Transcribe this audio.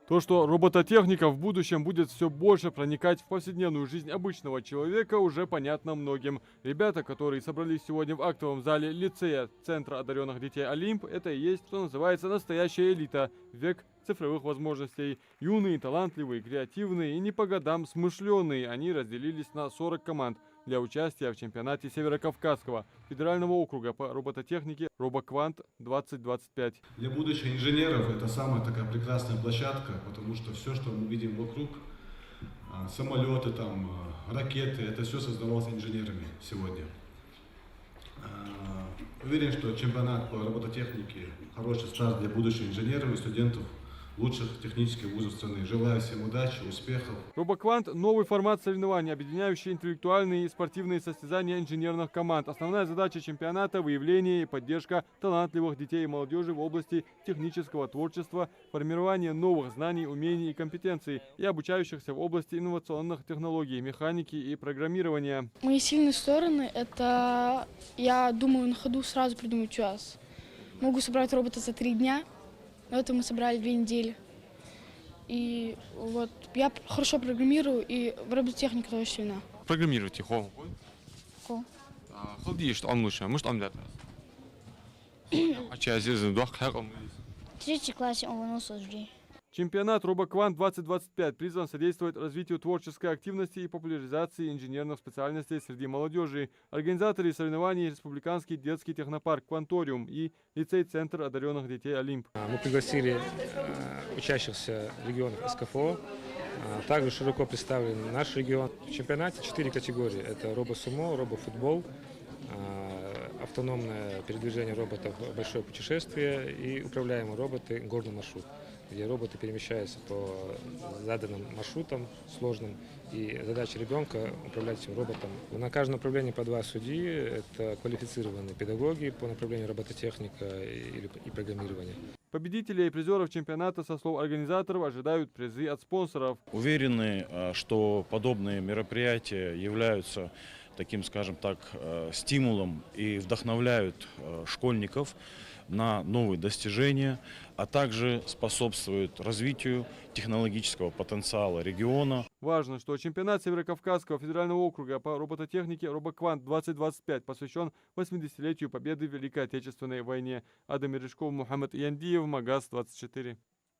То, что робототехника в будущем будет все больше проникать в повседневную жизнь обычного человека, уже понятно многим. Ребята, которые собрались сегодня в актовом зале лицея Центра одаренных детей «Олимп», это и есть, что называется, настоящая элита, век цифровых возможностей. Юные, талантливые, креативные и не по годам смышленые, они разделились на 40 команд для участия в чемпионате Северокавказского федерального округа по робототехнике «Робоквант-2025». Для будущих инженеров это самая такая прекрасная площадка, потому что все, что мы видим вокруг, самолеты, там, ракеты, это все создавалось инженерами сегодня. Уверен, что чемпионат по робототехнике хороший старт для будущих инженеров и студентов лучших технических вузов страны. Желаю всем удачи, успехов. Робоквант – новый формат соревнований, объединяющий интеллектуальные и спортивные состязания инженерных команд. Основная задача чемпионата – выявление и поддержка талантливых детей и молодежи в области технического творчества, формирование новых знаний, умений и компетенций и обучающихся в области инновационных технологий, механики и программирования. Мои сильные стороны – это, я думаю, на ходу сразу придумать час. Могу собрать робота за 3 дня, но это мы собрали 2 недели. И вот я хорошо программирую, и в робототехнике тоже сильна. Программировать его. Ко. خليه anlaşıyor. Muşt amlet. Açığa zezin doğak her olmalıyız. В третьем классе он выносил людей. Чемпионат «Робоквант-2025» призван содействовать развитию творческой активности и популяризации инженерных специальностей среди молодежи. Организаторы соревнований – Республиканский детский технопарк «Кванториум» и лицей-центр одаренных детей «Олимп». Мы пригласили учащихся регионов СКФО. Также широко представлен наш регион. В чемпионате 4 категории. Это робосумо, робофутбол, автономное передвижение роботов «Большое путешествие» и управляемые роботы «Горный маршрут», где роботы перемещаются по заданным маршрутам сложным, и задача ребенка управлять этим роботом. На каждом направлении по 2 судьи, это квалифицированные педагоги по направлению робототехника и программирования. Победителей и призеров чемпионата, со слов организаторов, ожидают призы от спонсоров. Уверены, что подобные мероприятия являются таким, скажем так, стимулом и вдохновляют школьников на новые достижения, а также способствуют развитию технологического потенциала региона. Важно, что чемпионат Северокавказского федерального округа по робототехнике «Робоквант-2025» посвящен 80-летию победы в Великой Отечественной войне. Адам Мережков, Мухаммед Яндиев, Магаз 24.